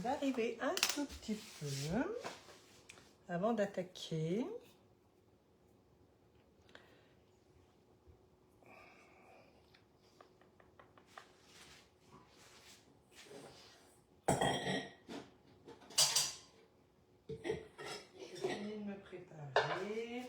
d'arriver un tout petit peu avant d'attaquer. Je finis de me préparer.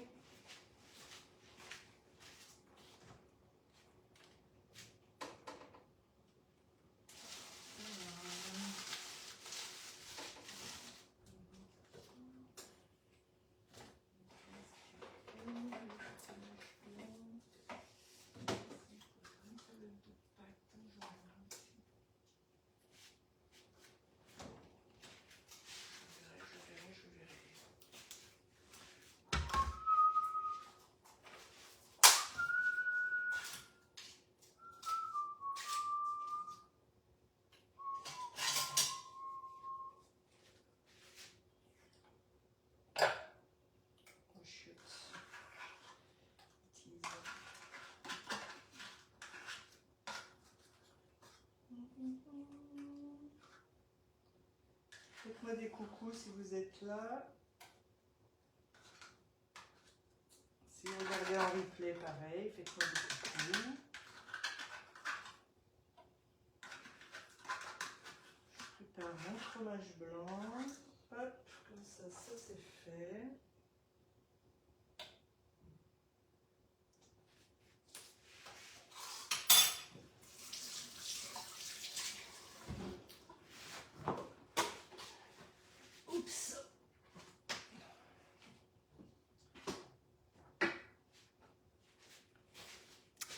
Faites-moi des coucous si vous êtes là. Si vous regardez en replay, pareil, faites-moi des coucous. Je prépare mon fromage blanc. Hop, comme ça c'est fait. Oups.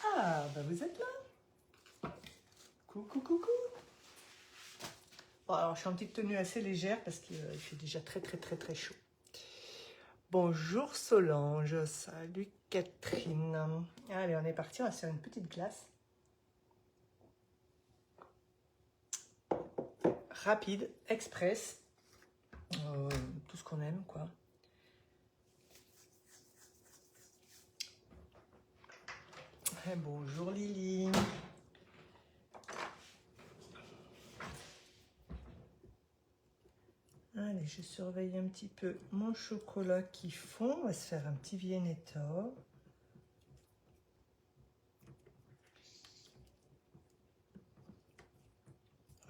Ah, bah vous êtes là. Coucou, coucou. Bon, alors je suis en petite tenue assez légère parce qu'il fait déjà très chaud. Bonjour Solange, salut Catherine. Allez, on est parti, on va se faire une petite glace. Rapide, express, tout ce qu'on aime quoi. Et bonjour Lily. Allez, je surveille un petit peu mon chocolat qui fond. On va se faire un petit Viennetta.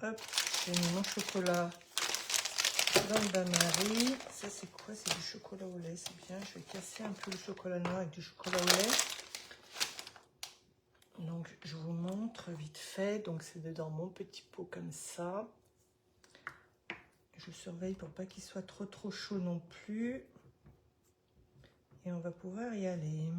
Hop, j'ai mis mon chocolat dans le bain-marie. Ça, c'est quoi? C'est du chocolat au lait. C'est bien. Je vais casser un peu le chocolat noir avec du chocolat au lait. Donc, je vous montre vite fait. Donc, c'est dans mon petit pot comme ça. Je surveille pour pas qu'il soit trop chaud non plus. Et on va pouvoir y aller.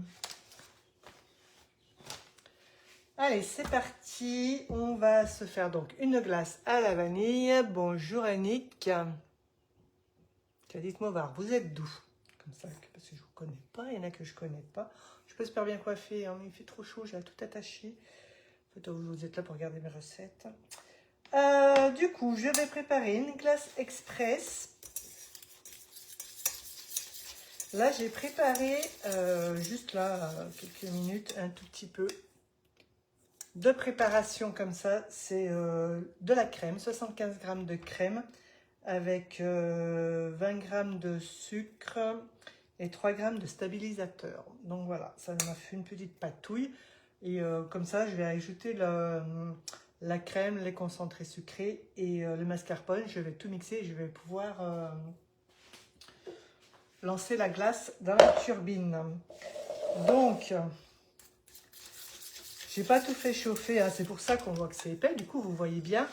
Allez, c'est parti. On va se faire donc une glace à la vanille. Bonjour Annick. Tiens, dites-moi voir, vous êtes d'où? Comme ça, parce que je ne vous connais pas. Il y en a que je ne connais pas. Je suis pas super bien coiffée. Hein, il fait trop chaud, j'ai tout attaché. En fait, vous êtes là pour regarder mes recettes. Du coup, je vais préparer une glace express. Là, j'ai préparé, juste là, quelques minutes, un tout petit peu de préparation comme ça. C'est de la crème, 75 g de crème avec 20 g de sucre et 3 g de stabilisateur. Donc voilà, ça m'a fait une petite patouille. Et comme ça, je vais ajouter la crème, les concentrés sucrés et le mascarpone. Je vais tout mixer et je vais pouvoir lancer la glace dans la turbine. Donc, j'ai pas tout fait chauffer, hein. C'est pour ça qu'on voit que c'est épais. Du coup, vous voyez bien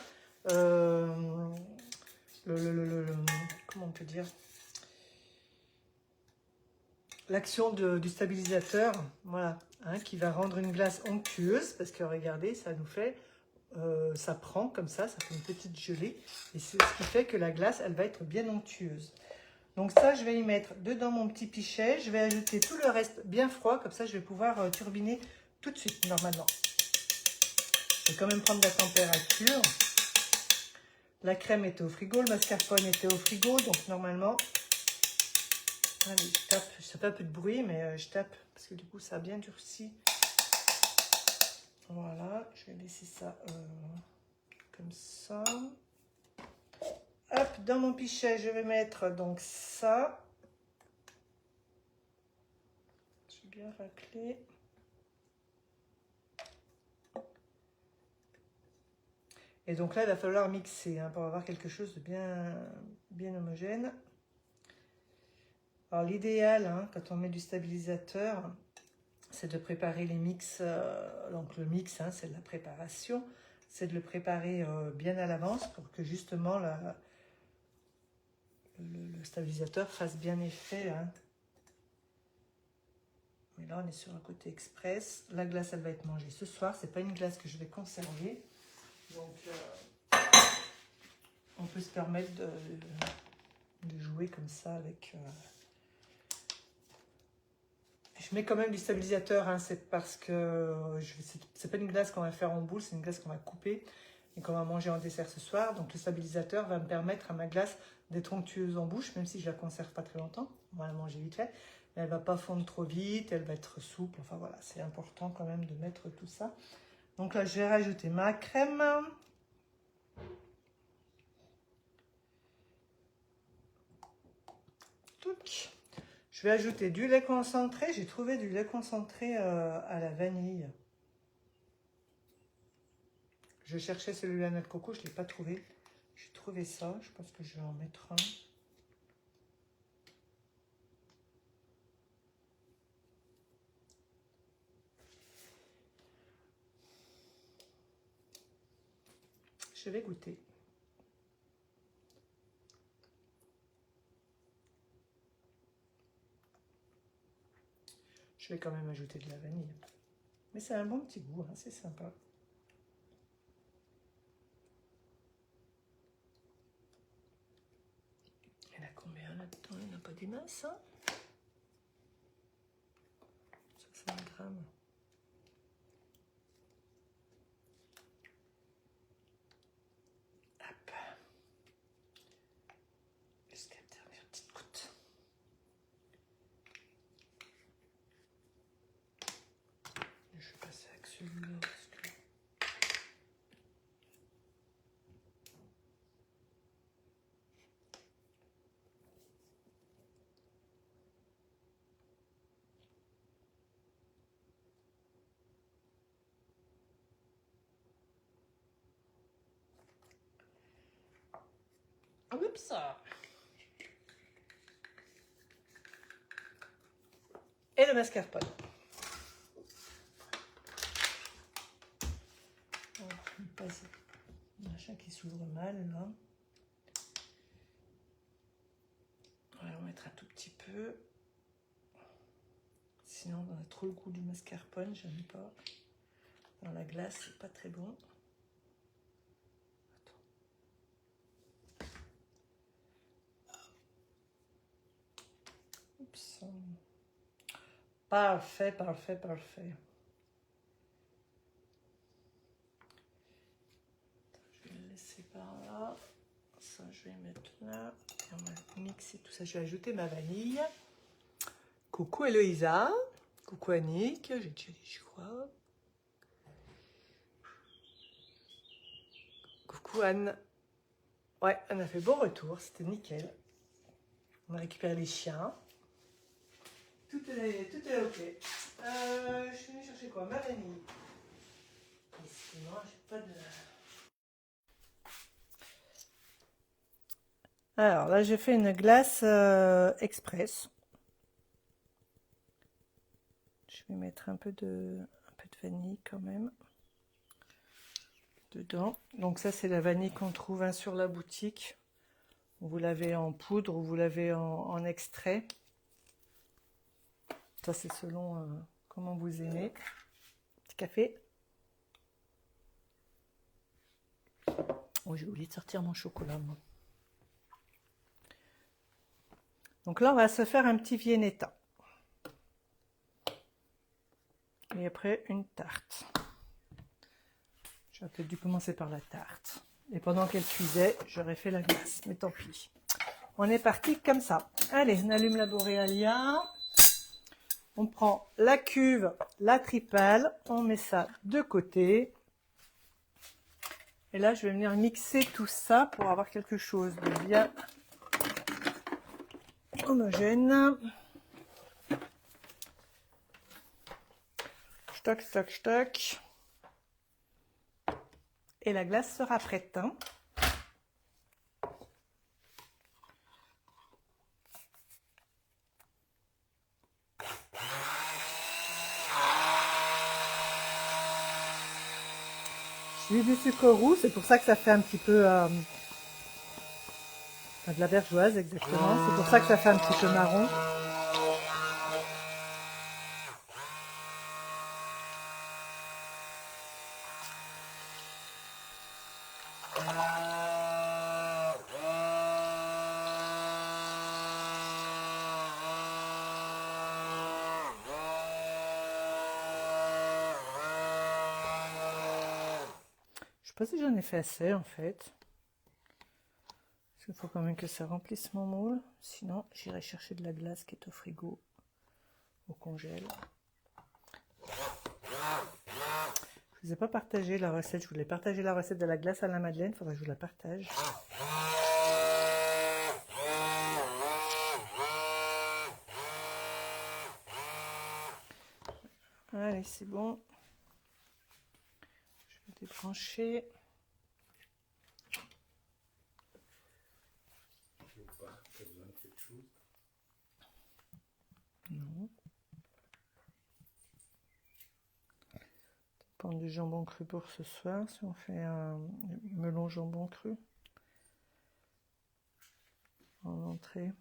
comment on peut dire, l'action du stabilisateur, voilà, hein, qui va rendre une glace onctueuse, parce que regardez, ça nous fait, ça prend comme ça fait une petite gelée, et c'est ce qui fait que la glace, elle va être bien onctueuse. Donc ça, je vais y mettre dedans mon petit pichet. Je vais ajouter tout le reste bien froid. Comme ça, je vais pouvoir turbiner tout de suite, normalement. Je vais quand même prendre la température. La crème était au frigo. Le mascarpone était au frigo. Donc normalement... Allez, je tape. Ça fait un peu de bruit, mais je tape. Parce que du coup, ça a bien durci. Voilà. Je vais laisser ça comme ça. Hop, dans mon pichet, je vais mettre donc ça. Je vais bien racler. Et donc là, il va falloir mixer hein, pour avoir quelque chose de bien homogène. Alors l'idéal, hein, quand on met du stabilisateur, c'est de préparer les mix. Donc le mix, hein, c'est de la préparation. C'est de le préparer bien à l'avance pour que justement le stabilisateur fasse bien effet. Hein. Mais là, on est sur un côté express. La glace, elle va être mangée ce soir. C'est pas une glace que je vais conserver. Donc, on peut se permettre de jouer comme ça avec... Je mets quand même du stabilisateur, hein, c'est parce que c'est pas une glace qu'on va faire en boule, c'est une glace qu'on va couper et qu'on va manger en dessert ce soir. Donc le stabilisateur va me permettre à ma glace d'être onctueuse en bouche, même si je la conserve pas très longtemps. On va la manger vite fait. Mais elle va pas fondre trop vite, elle va être souple. Enfin voilà, c'est important quand même de mettre tout ça. Donc là, je vais rajouter ma crème. Touc. Je vais ajouter du lait concentré. J'ai trouvé du lait concentré à la vanille. Je cherchais celui-là à noix de coco, je ne l'ai pas trouvé. J'ai trouvé ça, je pense que je vais en mettre un. Je vais goûter. Je vais quand même ajouter de la vanille. Mais c'est un bon petit goût, hein, c'est sympa. Il y en a combien là-dedans? Il n'y en a pas des masses, hein? 60 grammes. Hop. Jusqu'à la dernière petite goutte. Je vais passer avec celui-là parce que... Oups! Et le mascarpone. Machin qui s'ouvre mal là. On va en mettre un tout petit peu. Sinon on a trop le goût du mascarpone, j'aime pas. Dans la glace, c'est pas très bon. Oups. Parfait, parfait, parfait. Je vais le laisser par là. Ça, je vais mettre là. Et on va mixer tout ça. Je vais ajouter ma vanille. Coucou Eloïsa. Coucou Annick. J'ai déjà dit, je crois. Coucou Anne. Ouais, Anne a fait bon retour. C'était nickel. On a récupéré les chiens. Tout est ok. Je suis venue chercher quoi? Ma vanille. Et sinon, j'ai pas de... Alors là, j'ai fait une glace express. Je vais mettre un peu de vanille quand même dedans. Donc ça, c'est la vanille qu'on trouve hein, sur la boutique. Vous l'avez en poudre ou vous l'avez en extrait. Ça, c'est selon comment vous aimez. Petit café. Oh, j'ai oublié de sortir mon chocolat, moi. Donc là, on va se faire un petit Viennetta. Et après, une tarte. J'aurais peut-être dû commencer par la tarte. Et pendant qu'elle cuisait, j'aurais fait la glace. Mais tant pis. On est parti comme ça. Allez, on allume la Borealia. On prend la cuve, la tripale. On met ça de côté. Et là, je vais venir mixer tout ça pour avoir quelque chose de bien homogène. Stock, stock, stock. Et la glace sera prête. Hein. J'ai eu du sucre roux, c'est pour ça que ça fait un petit peu... de la vergeoise, exactement. C'est pour ça que ça fait un petit peu marron. Je sais pas si j'en ai fait assez, en fait. Parce qu'il faut quand même que ça remplisse mon moule. Sinon, j'irai chercher de la glace qui est au frigo, au congèle. Je vous ai pas partagé la recette. Je voulais partager la recette de la glace à la madeleine. Il faudrait que je vous la partage. Allez, c'est bon. Je vais débrancher. Non. Prendre du jambon cru pour ce soir, si on fait un melon jambon cru en entrée.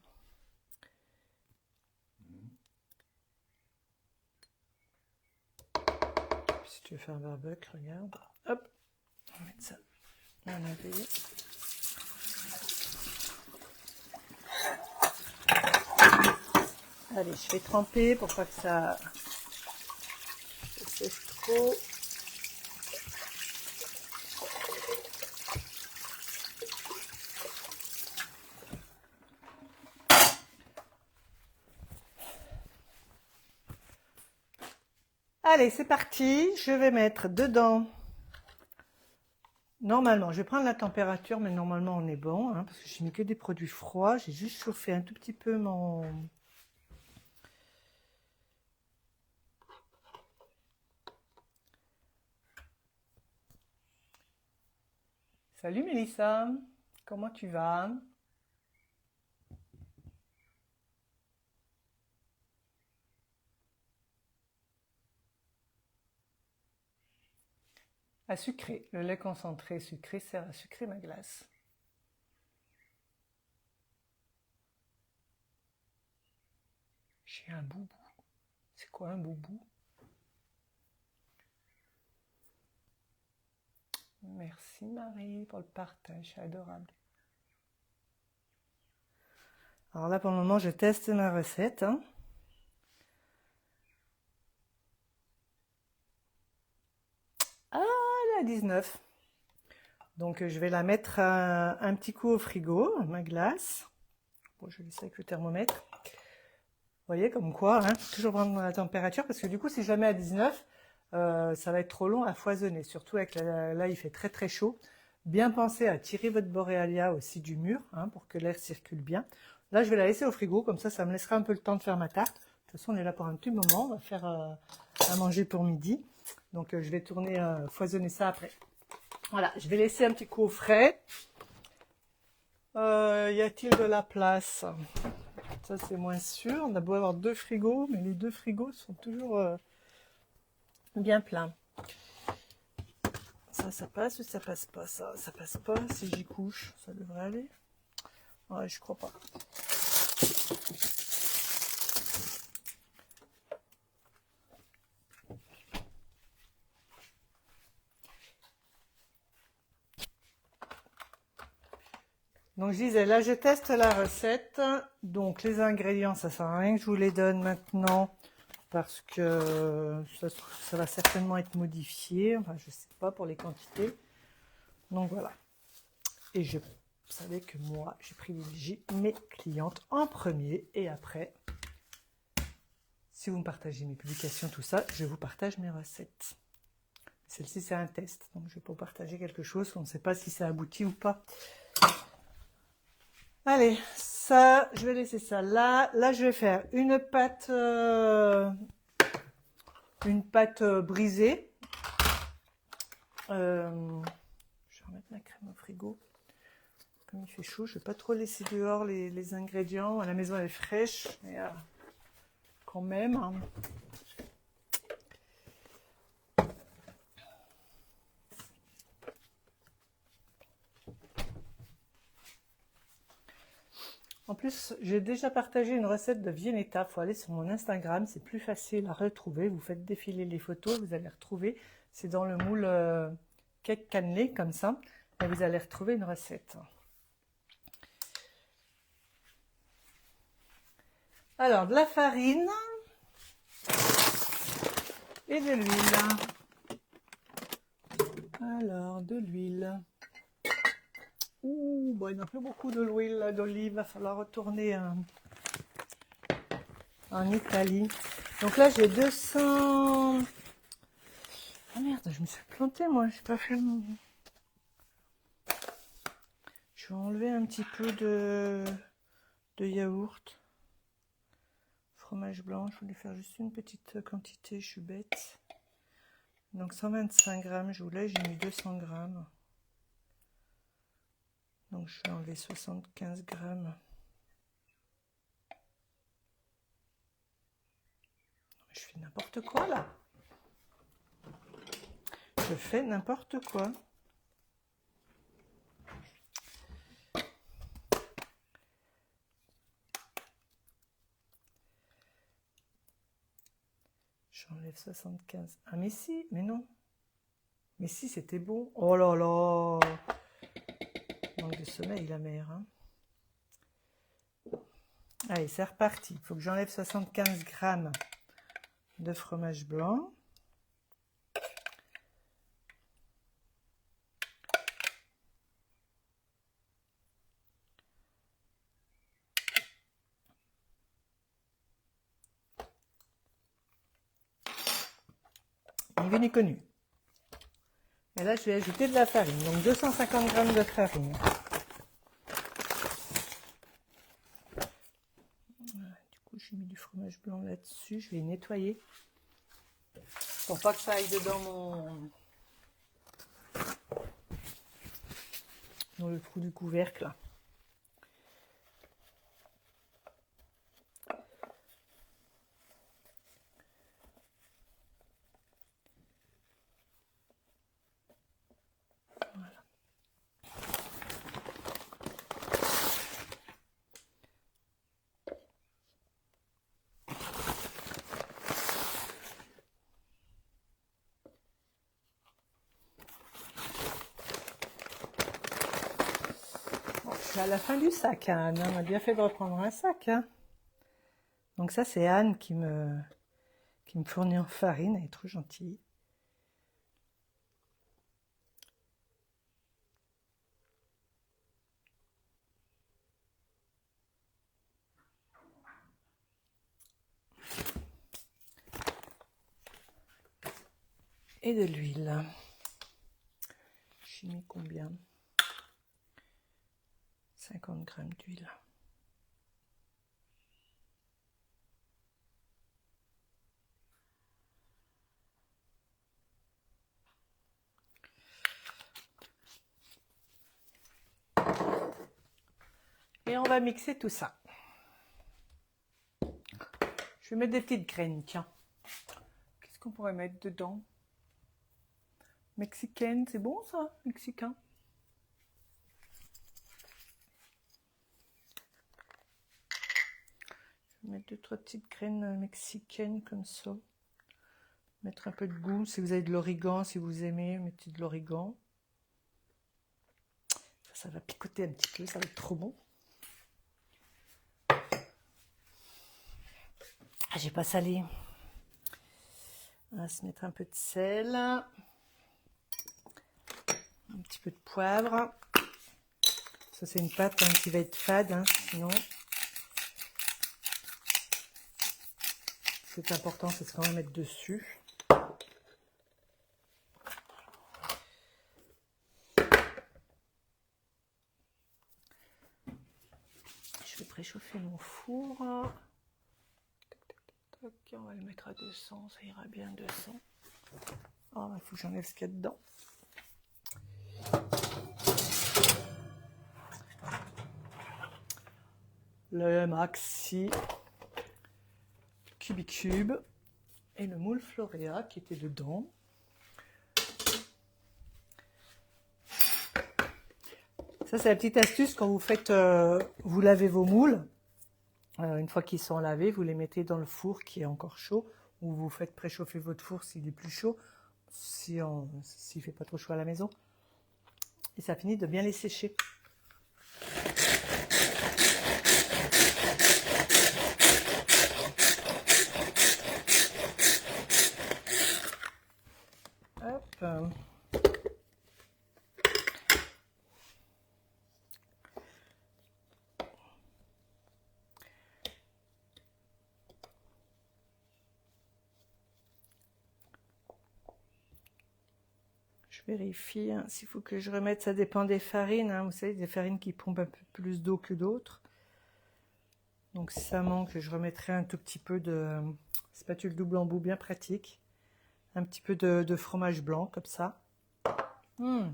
Si tu veux faire un barbecue, regarde. Hop, on va mettre ça à laver. Allez, je vais tremper pour pas que ça sèche trop. Allez, c'est parti. Je vais mettre dedans. Normalement, je vais prendre la température, mais normalement on est bon, hein, parce que j'ai mis que des produits froids. J'ai juste chauffé un tout petit peu mon... Salut Mélissa, comment tu vas? À sucrer. Le lait concentré sucré sert à sucrer ma glace. J'ai un boubou. C'est quoi un boubou? Merci Marie pour le partage, c'est adorable. Alors là pour le moment je teste ma recette. Hein. Ah, elle est à 19. Donc je vais la mettre un petit coup au frigo, ma glace. Bon, je vais laisser avec le thermomètre. Vous voyez, comme quoi, hein, toujours prendre la température, parce que du coup, si je la mets à 19, ça va être trop long à foisonner. Surtout avec là, il fait très très chaud. Bien penser à tirer votre boréalia aussi du mur, hein, pour que l'air circule bien. Là, je vais la laisser au frigo, comme ça me laissera un peu le temps de faire ma tarte. De toute façon, on est là pour un petit moment, on va faire à manger pour midi. Donc, je vais tourner, foisonner ça après. Voilà, je vais laisser un petit coup au frais. Y a-t-il de la place? Ça, c'est moins sûr. On a beau avoir 2 frigos, mais les 2 frigos sont toujours bien pleins. Ça passe ou ça passe pas? Ça passe pas. Si j'y couche, ça devrait aller. Ouais, je crois pas. Donc, je disais, là, je teste la recette. Donc, les ingrédients, ça sert à rien que je vous les donne maintenant parce que ça va certainement être modifié. Enfin, je sais pas pour les quantités. Donc, voilà. Et vous savez que moi, je privilégie mes clientes en premier et après, si vous me partagez mes publications, tout ça, je vous partage mes recettes. Celle-ci, c'est un test. Donc, je vais pas partager quelque chose. On ne sait pas si ça aboutit ou pas. Allez, ça, je vais laisser ça là. Là, je vais faire une pâte brisée. Je vais remettre ma crème au frigo. Comme il fait chaud, je ne vais pas trop laisser dehors les ingrédients. La maison elle est fraîche, mais quand même. Hein. En plus, j'ai déjà partagé une recette de Viennetta. Il faut aller sur mon Instagram, c'est plus facile à retrouver. Vous faites défiler les photos, vous allez retrouver. C'est dans le moule cake cannelé, comme ça. Et vous allez retrouver une recette. Alors, de la farine et de l'huile. Alors, de l'huile. Ouh, bon, il n'y en a plus beaucoup de l'huile d'olive. Il va falloir retourner en Italie. Donc là, j'ai 200... Ah merde, je me suis plantée, moi. J'ai pas fait mon... Je vais enlever un petit peu de yaourt. Fromage blanc, je voulais faire juste une petite quantité, je suis bête. Donc 125 grammes, je voulais, j'ai mis 200 grammes. Donc je vais enlever 75 grammes. Je fais n'importe quoi là. Je fais n'importe quoi. J'enlève 75. Ah mais si, mais non. Mais si, c'était bon. Oh là là. Manque de sommeil la mère. Hein. Allez, c'est reparti. Il faut que j'enlève 75 grammes de fromage blanc. Ni vu ni connu. Et là, je vais ajouter de la farine. Donc 250 grammes de farine. Voilà, du coup, j'ai mis du fromage blanc là-dessus. Je vais nettoyer. Pour pas que ça aille dedans dans le trou du couvercle. Voilà. Bon, je suis à la fin du sac, hein, Anne. On a bien fait de reprendre un sac. Hein. Donc ça, c'est Anne qui me fournit en farine. Elle est trop gentille. Et de l'huile. J'ai mis combien? 50 grammes d'huile. Et on va mixer tout ça. Je vais mettre des petites graines, tiens. Qu'est-ce qu'on pourrait mettre dedans? Mexicaine, c'est bon ça, mexicain? Je vais mettre 2-3 petites graines mexicaines comme ça. Mettre un peu de goût, si vous avez de l'origan, si vous aimez, mettez de l'origan. Ça va picoter un petit peu, ça va être trop bon. Ah, j'ai pas salé. On va se mettre un peu de sel. Un petit peu de poivre. Ça, c'est une pâte hein, qui va être fade, hein, sinon. C'est important, c'est ce qu'on va mettre dessus. préchauffer mon four. Tac, tac, tac, tac. On va le mettre à 200, ça ira bien 200. Oh, il faut que j'enlève ce qu'il y a dedans. Le maxi Cubicube et le moule Florea qui était dedans. Ça, c'est la petite astuce quand vous faites, vous lavez vos moules. Une fois qu'ils sont lavés, vous les mettez dans le four qui est encore chaud, ou vous faites préchauffer votre four s'il est plus chaud, s'il ne fait pas trop chaud à la maison. Et ça finit de bien les sécher. Hop. Je vérifie hein, s'il faut que je remette, ça dépend des farines. Hein, vous savez, des farines qui pompent un peu plus d'eau que d'autres. Donc si ça manque, je remettrai un tout petit peu de spatule double embout bien pratique. Un petit peu de fromage blanc comme ça. On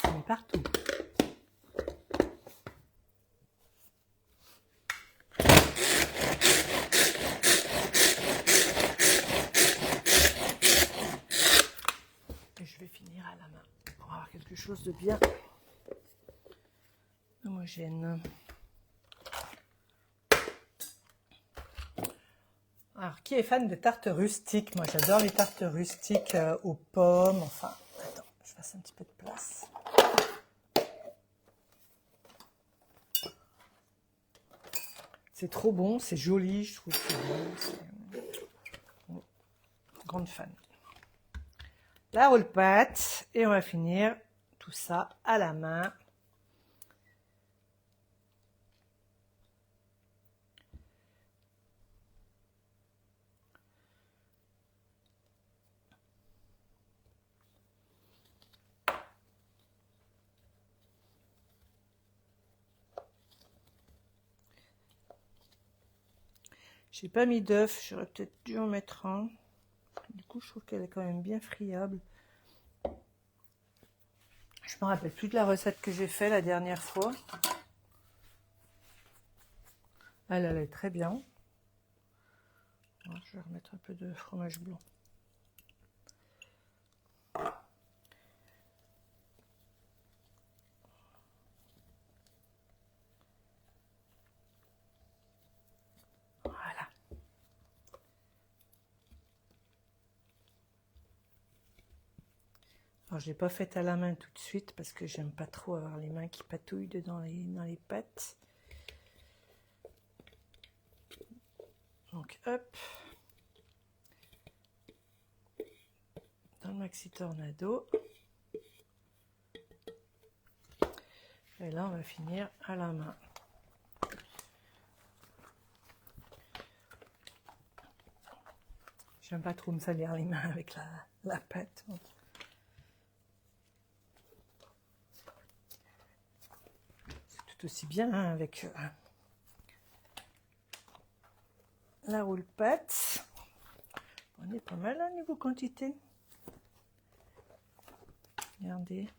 est partout. Et je vais finir à la main pour avoir quelque chose de bien homogène. Alors, qui est fan de tartes rustiques? Moi, j'adore les tartes rustiques aux pommes. Enfin, attends, je fasse un petit peu de place. C'est trop bon, c'est joli, je trouve que c'est bon. Grande fan. La roule-pâte et on va finir tout ça à la main. J'ai pas mis d'œuf, j'aurais peut-être dû en mettre un. Du coup, je trouve qu'elle est quand même bien friable. Je me rappelle plus de la recette que j'ai fait la dernière fois. Elle est très bien. Alors, je vais remettre un peu de fromage blanc. Voilà. Alors, je l'ai pas faite à la main tout de suite parce que j'aime pas trop avoir les mains qui patouillent dans les pâtes. Donc, hop. Dans le maxi tornado. Et là, on va finir à la main. J'aime pas trop me salir les mains avec la pâte. C'est tout aussi bien hein, avec la roule-pâte. On est pas mal hein, niveau quantité. Regardez.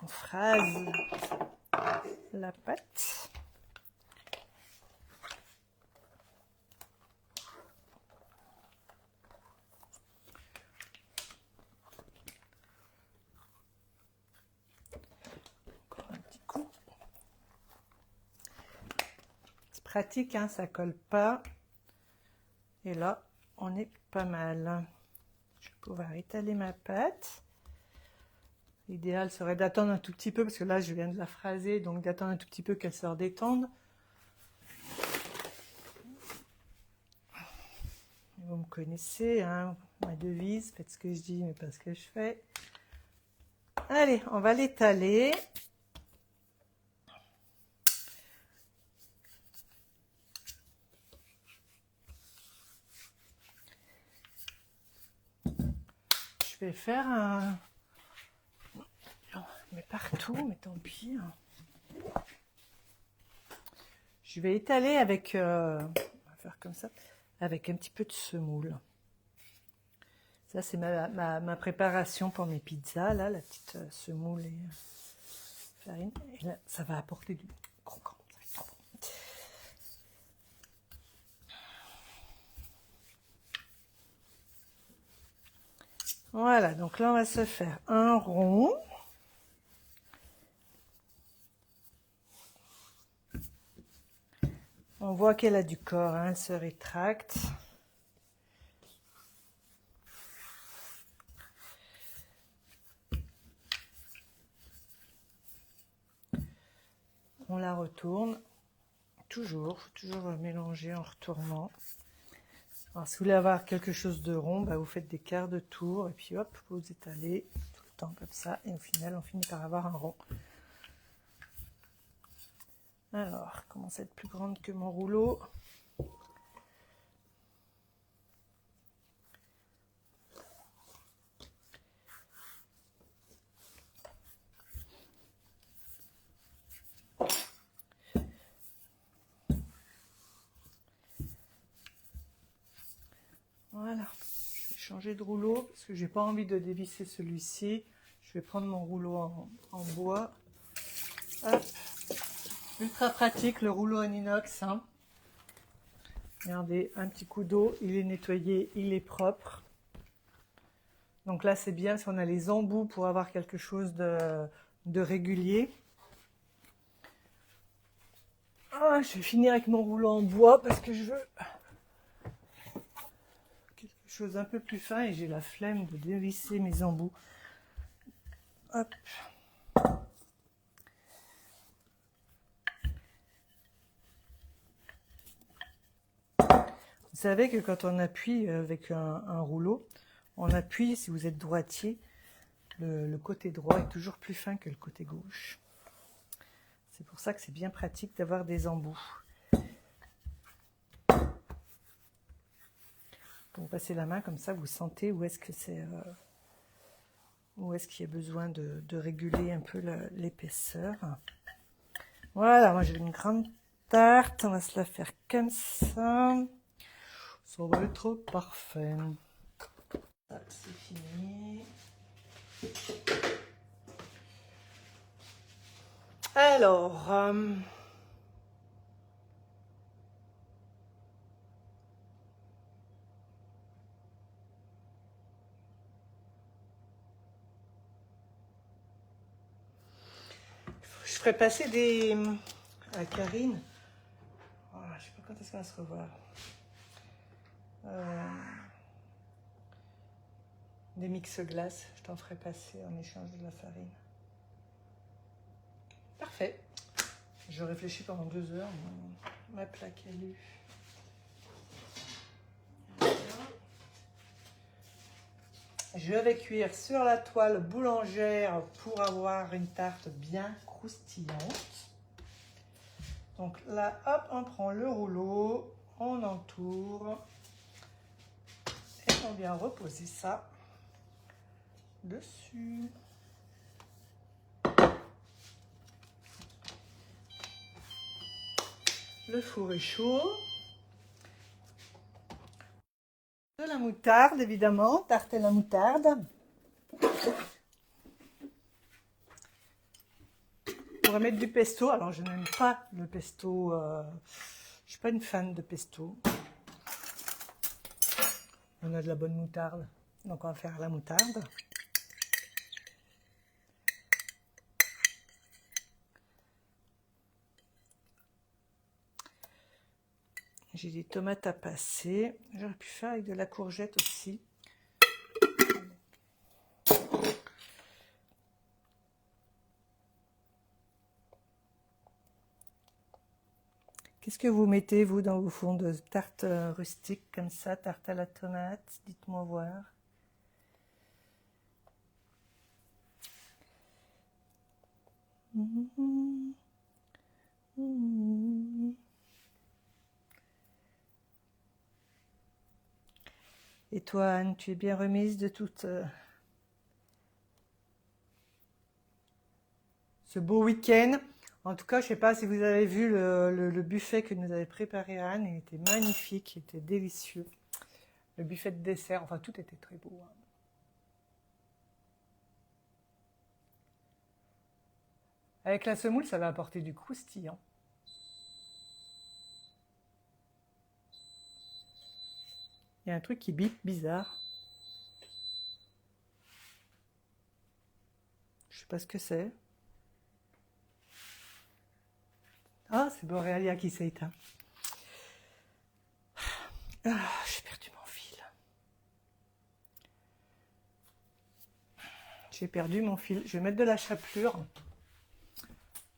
On phrase la pâte. Encore un petit coup. C'est pratique, hein, ça colle pas. Et là, on est pas mal. Je vais pouvoir étaler ma pâte. L'idéal serait d'attendre un tout petit peu, parce que là, je viens de la phraser, donc d'attendre un tout petit peu qu'elle se redétende. Vous me connaissez, hein, ma devise, faites ce que je dis, mais pas ce que je fais. Allez, on va l'étaler. Je vais faire un... Non, mais partout, mais tant pis. Je vais étaler avec, on va faire comme ça, avec un petit peu de semoule. Ça, c'est ma préparation pour mes pizzas, là, la petite semoule et farine. Et là, ça va apporter du croquant. Ça va être trop bon. Voilà, donc là, on va se faire un rond. On voit qu'elle a du corps, hein, elle se rétracte. On la retourne. Toujours, faut toujours mélanger en retournant. Alors, si vous voulez avoir quelque chose de rond, bah, vous faites des quarts de tour et puis hop, vous étalez tout le temps comme ça. Et au final, on finit par avoir un rond. Alors, elle commence à être plus grande que mon rouleau. Voilà, je vais changer de rouleau parce que j'ai pas envie de dévisser celui-ci. Je vais prendre mon rouleau en bois. Hop. Ultra pratique le rouleau en inox. Hein. Regardez, un petit coup d'eau, il est nettoyé, il est propre. Donc là, c'est bien si on a les embouts pour avoir quelque chose de régulier. Ah, je vais finir avec mon rouleau en bois parce que je veux quelque chose d'un peu plus fin et j'ai la flemme de dévisser mes embouts. Hop. Vous savez que quand on appuie avec un rouleau, on appuie, si vous êtes droitier, le côté droit est toujours plus fin que le côté gauche. C'est pour ça que c'est bien pratique d'avoir des embouts. Vous passez la main comme ça, vous sentez où est-ce que c'est, où est-ce qu'il y a besoin de réguler un peu l'épaisseur. Voilà, moi j'ai une grande tarte, on va se la faire comme ça. Ça va être parfait. C'est fini. Alors, je ferai passer des à Karine. Oh, je sais pas quand est-ce qu'on va se revoir. Des mix glace, je t'en ferai passer en échange de la farine. Parfait. Je réfléchis pendant 2 heures. Ma plaque est lue. Je vais cuire sur la toile boulangère pour avoir une tarte bien croustillante. Donc là, hop, on prend le rouleau, on entoure et on vient reposer ça dessus. Le four est chaud. De la moutarde, évidemment, tarte à la moutarde. On pourrait mettre du pesto. Alors, je n'aime pas le pesto. Je ne suis pas une fan de pesto. On a de la bonne moutarde. Donc, on va faire la moutarde. J'ai des tomates à passer. J'aurais pu faire avec de la courgette aussi. Qu'est-ce que vous mettez, vous, dans vos fonds de tarte rustique, comme ça, tarte à la tomate? Dites-moi voir. Et toi, Anne, tu es bien remise de toute... ce beau week-end. En tout cas, je ne sais pas si vous avez vu le buffet que nous avait préparé Anne. Il était magnifique, il était délicieux. Le buffet de dessert, enfin tout était très beau. Hein. Avec la semoule, ça va apporter du croustillant. Il y a un truc qui bip bizarre. Je sais pas ce que c'est. Ah, c'est Boréalia qui s'est éteint. Ah, j'ai perdu mon fil. J'ai perdu mon fil. Je vais mettre de la chapelure.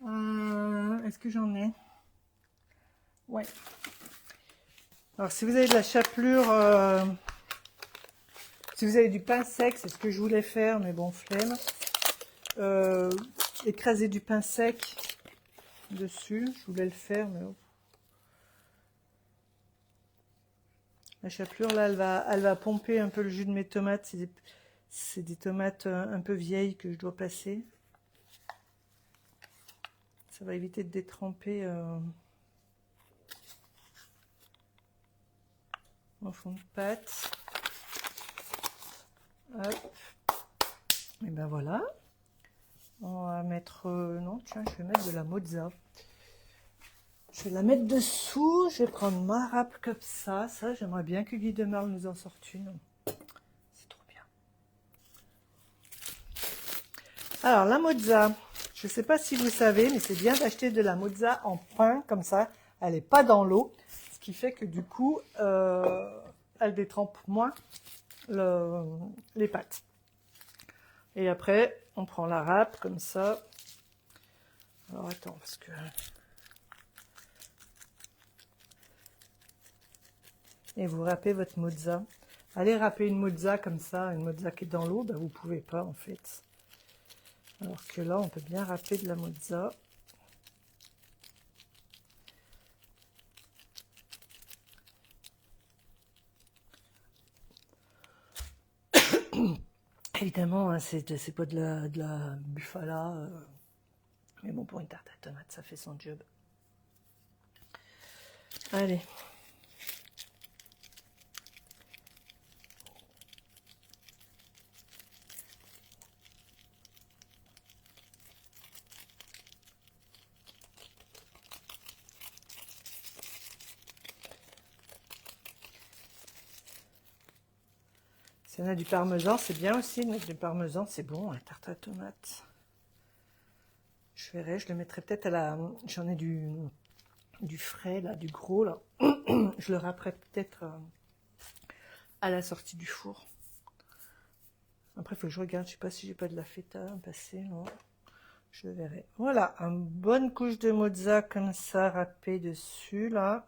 Est-ce que j'en ai? Ouais. Alors, si vous avez de la chapelure, si vous avez du pain sec, c'est ce que je voulais faire, mais bon, flemme. Écraser du pain sec dessus, je voulais le faire, mais la chapelure, là, elle va pomper un peu le jus de mes tomates. C'est des tomates un peu vieilles que je dois passer. Ça va éviter de détremper en fond de pâte. Hop. Et ben voilà. On va mettre... non, tiens, je vais mettre de la mozza. Je vais la mettre dessous. Je vais prendre ma râpe comme ça. Ça, j'aimerais bien que Guy Demarle nous en sorte une. C'est trop bien. Alors, la mozza. Je ne sais pas si vous savez, mais c'est bien d'acheter de la mozza en pain, comme ça. Elle n'est pas dans l'eau. Ce qui fait que du coup, elle détrempe moins les pâtes. Et après, on prend la râpe comme ça. Alors attends, parce que... Et vous râpez votre mozza. Allez râper une mozza comme ça, une mozza qui est dans l'eau, ben vous ne pouvez pas en fait. Alors que là, on peut bien râper de la mozza. Évidemment, hein, c'est pas de la bufala. Mais bon, pour une tarte à tomates, ça fait son job. Allez. Si on a du parmesan, c'est bien aussi de mettre du parmesan, c'est bon, la tarte à tomates. Je verrai, je le mettrai peut-être à la... J'en ai du frais, là, du gros, là. Je le râperai peut-être à la sortie du four. Après, il faut que je regarde, je sais pas si j'ai pas de la feta passée, non. Je verrai. Voilà, une bonne couche de mozza comme ça, râpée dessus, là.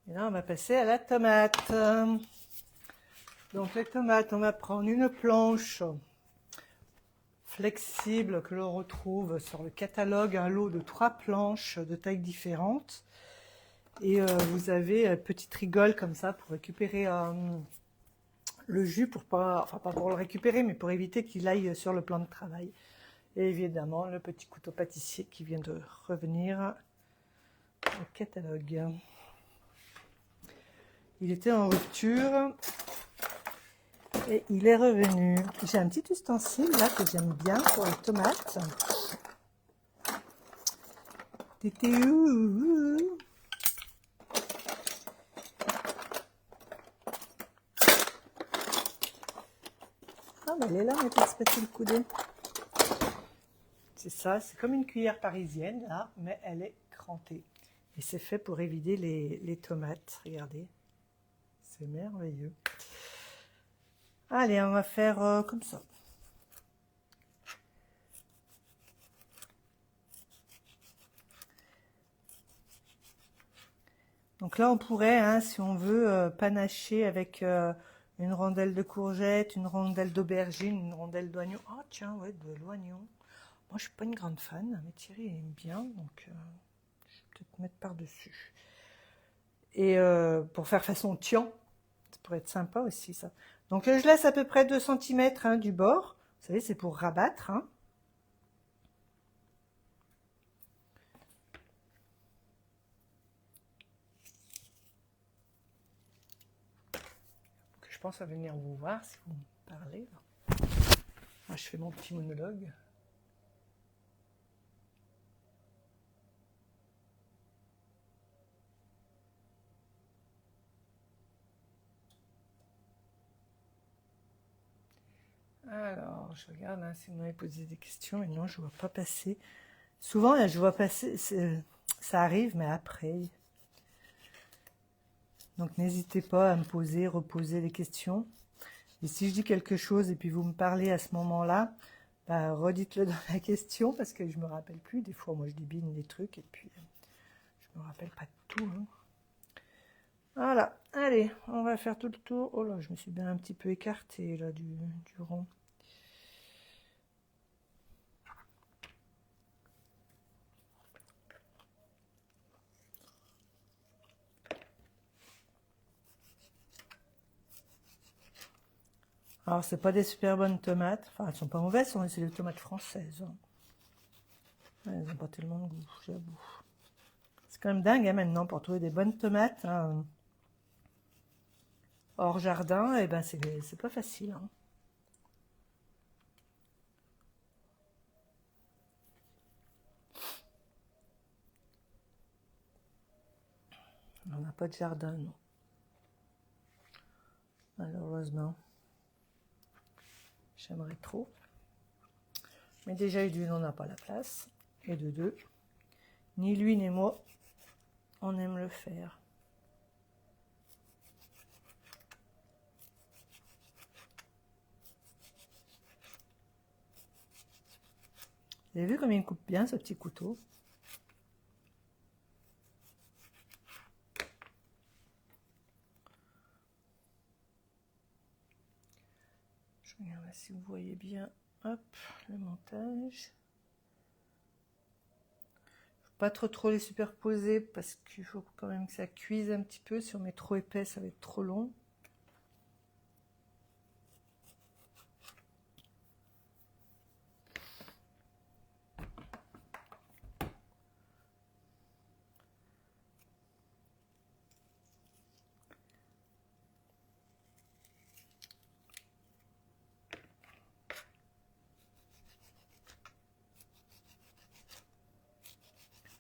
Et là, on va passer à la tomate. Donc, les tomates, on va prendre une planche flexible que l'on retrouve sur le catalogue, un lot de 3 planches de tailles différentes. Et vous avez une petite rigole comme ça pour récupérer le jus, pour pas, enfin pas pour le récupérer, mais pour éviter qu'il aille sur le plan de travail. Et évidemment, le petit couteau pâtissier qui vient de revenir au catalogue. Il était en rupture et il est revenu. J'ai un petit ustensile là que j'aime bien pour les tomates. T'étais où? Ah bah elle est là, mais passe pas tout le coudé. C'est ça, c'est comme une cuillère parisienne là, mais elle est crantée. Et c'est fait pour éviter les tomates, regardez. C'est merveilleux. Allez, on va faire comme ça. Donc là, on pourrait, hein, si on veut, panacher avec une rondelle de courgette, une rondelle d'aubergine, une rondelle d'oignon. Oh tiens, ouais, de l'oignon. Moi, je suis pas une grande fan, mais Thierry aime bien, donc je vais peut-être mettre par-dessus. Et pour faire façon tian, Ça pourrait être sympa aussi, ça. Donc, je laisse à peu près 2 cm du bord. Vous savez, c'est pour rabattre. Hein. Je pense à venir vous voir si vous me parlez. Moi, je fais mon petit monologue. Alors, je regarde hein, si vous m'avez posé des questions, mais non, je ne vois pas passer. Souvent, là, je vois passer, ça arrive, mais après. Donc, n'hésitez pas à me poser, reposer les questions. Et si je dis quelque chose et puis vous me parlez à ce moment-là, bah, redites-le dans la question parce que je ne me rappelle plus. Des fois, moi, je débine des trucs et puis je ne me rappelle pas de tout. Hein. Voilà, allez, on va faire tout le tour. Oh là, je me suis bien un petit peu écartée là du rond. Alors, c'est pas des super bonnes tomates. Enfin, elles sont pas mauvaises, c'est des tomates françaises. Hein. Ouais, elles n'ont pas tellement de goût, j'avoue. C'est quand même dingue hein, maintenant pour trouver des bonnes tomates hein, hors jardin. Et ben, c'est pas facile. Hein. On n'a pas de jardin, non. Malheureusement. J'aimerais trop. Mais déjà, d'une, on n'a pas la place. Et de deux, ni lui ni moi, on aime le faire. Vous avez vu comme il coupe bien ce petit couteau? Je regarde si vous voyez bien. Hop, le montage. Pas trop les superposer parce qu'il faut quand même que ça cuise un petit peu. Si on met trop épais, ça va être trop long.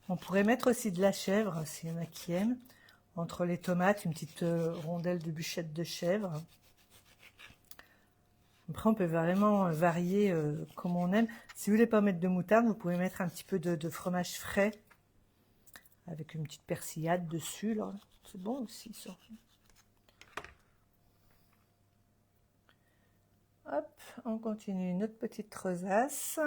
On pourrait mettre aussi de la chèvre, s'il y en a qui aiment. Entre les tomates, une petite rondelle de bûchette de chèvre. Après, on peut vraiment varier comme on aime. Si vous voulez pas mettre de moutarde, vous pouvez mettre un petit peu de fromage frais avec une petite persillade dessus. C'est bon aussi, ça. Hop, on continue notre petite rosace.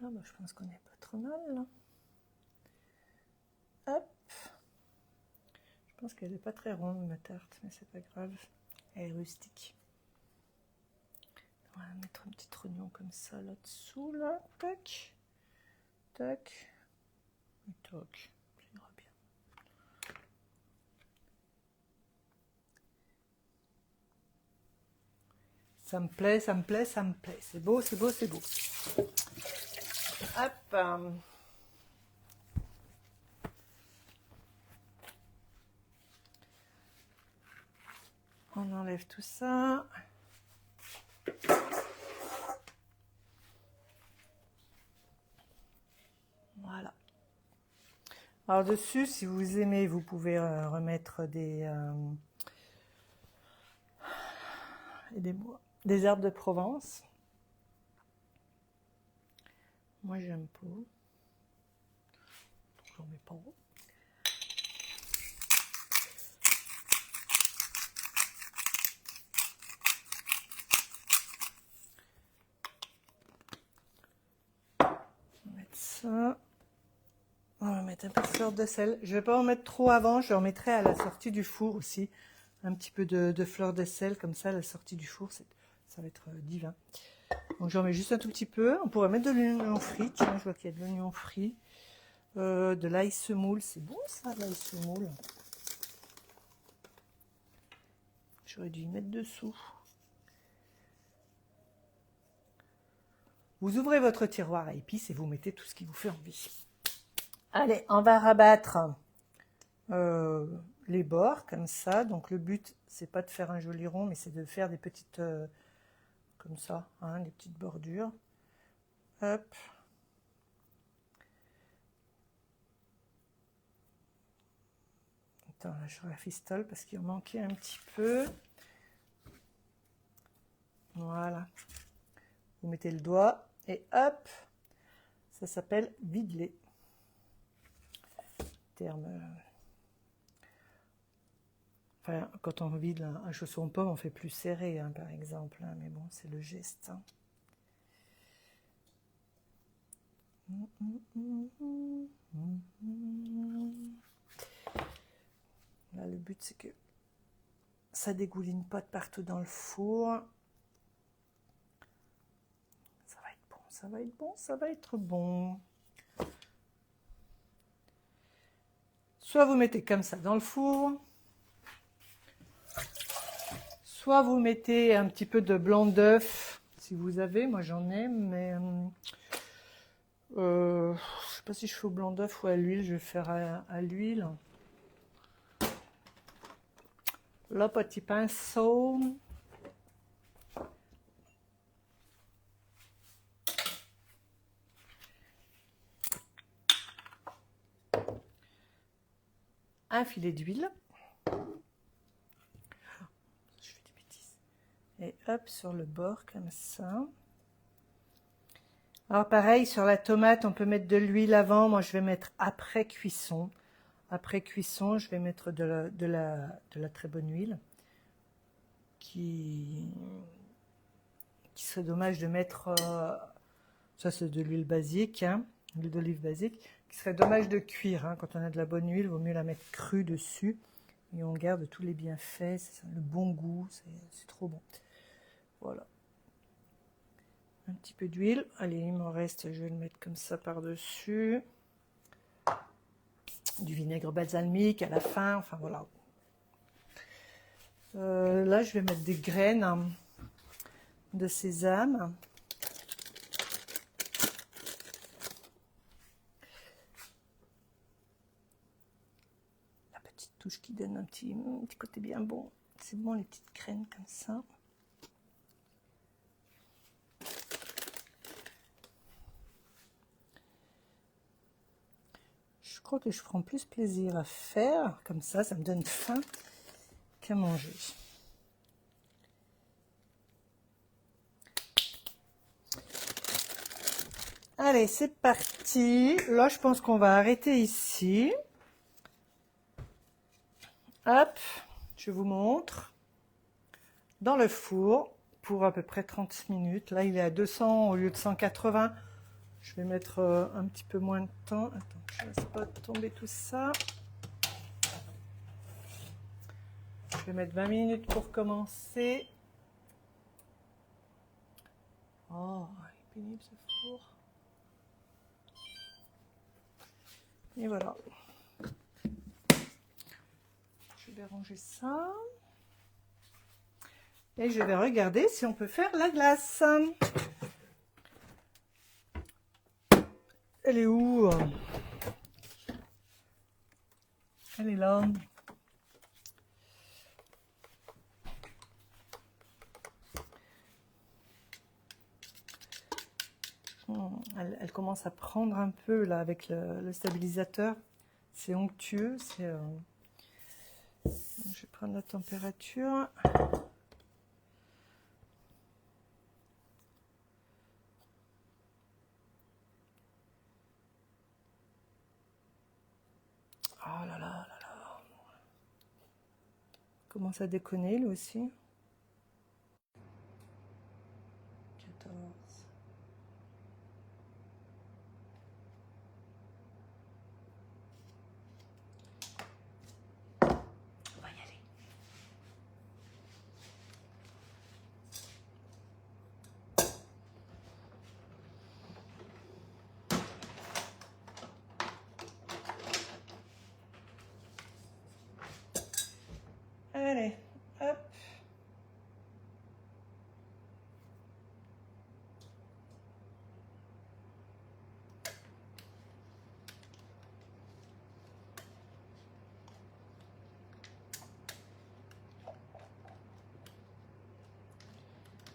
Voilà, bah, je pense qu'on est pas trop mal. Là. Hop. Je pense qu'elle n'est pas très ronde ma tarte, mais c'est pas grave. Elle est rustique. On va mettre un petit oignon comme ça là-dessous, là. Tac. Tac. Et toc. Ça ira bien. Ça me plaît, ça me plaît, ça me plaît. C'est beau, c'est beau, c'est beau. Hop. On enlève tout ça. Voilà. Alors dessus, si vous aimez, vous pouvez remettre des herbes de Provence. Moi, j'aime pas. je n'en mets pas. On va mettre ça. On va mettre un peu de fleur de sel. Je ne vais pas en mettre trop avant, je en mettrai à la sortie du four aussi. Un petit peu de fleur de sel, comme ça, à la sortie du four, ça va être divin. Donc j'en mets juste un tout petit peu. On pourrait mettre de l'oignon frit. Tiens, je vois qu'il y a de l'oignon frit. De l'ail semoule. C'est bon ça, l'ail semoule. J'aurais dû y mettre dessous. Vous ouvrez votre tiroir à épices et vous mettez tout ce qui vous fait envie. Allez, on va rabattre les bords comme ça. Donc le but, c'est pas de faire un joli rond, mais c'est de faire des petites... comme ça, hein, des petites bordures. Hop. Attends, là, je rafistole parce qu'il en manquait un petit peu. Voilà. Vous mettez le doigt et hop, ça s'appelle videler. Terme. Enfin, quand on vide un chausson pomme, on fait plus serré, hein, par exemple. Hein, mais bon, c'est le geste. Hein. Là, le but, c'est que ça dégouline pas de partout dans le four. Ça va être bon, ça va être bon, ça va être bon. Soit vous mettez comme ça dans le four, soit vous mettez un petit peu de blanc d'œuf, si vous avez. Moi, j'en ai, mais je sais pas si je fais au blanc d'œuf ou à l'huile. Je vais faire à l'huile. Le petit pinceau. Un filet d'huile. Je fais des bêtises. Et hop, sur le bord, comme ça. Alors pareil, sur la tomate, on peut mettre de l'huile avant. Moi, je vais mettre après cuisson. Après cuisson, je vais mettre de la très bonne huile. Qui serait dommage de mettre... ça, c'est de l'huile basique, hein, l'huile d'olive basique. Qui serait dommage de cuire. Hein, quand on a de la bonne huile, il vaut mieux la mettre crue dessus. Et on garde tous les bienfaits, le bon goût, c'est trop bon. Voilà. Un petit peu d'huile. Allez, il m'en reste, je vais le mettre comme ça par-dessus. Du vinaigre balsamique à la fin, enfin voilà. Là, je vais mettre des graines de sésame. La petite touche qui donne un petit côté bien bon. C'est bon, les petites graines comme ça. Je crois que je prends plus plaisir à faire comme ça me donne faim qu'à manger. Allez, c'est parti. Là, je pense qu'on va arrêter ici. Hop, je vous montre. Dans le four pour à peu près 30 minutes. Là, il est à 200 au lieu de 180. Je vais mettre un petit peu moins de temps. Attends, je ne laisse pas tomber tout ça. Je vais mettre 20 minutes pour commencer. Oh, il est pénible ce four. Et voilà. Je vais ranger ça. Et je vais regarder si on peut faire la glace. Elle est où? Elle est là. Elle commence à prendre un peu là avec le stabilisateur. C'est onctueux. Je vais prendre la température. commence à déconner lui aussi. 14. On va y aller. Allez, hop.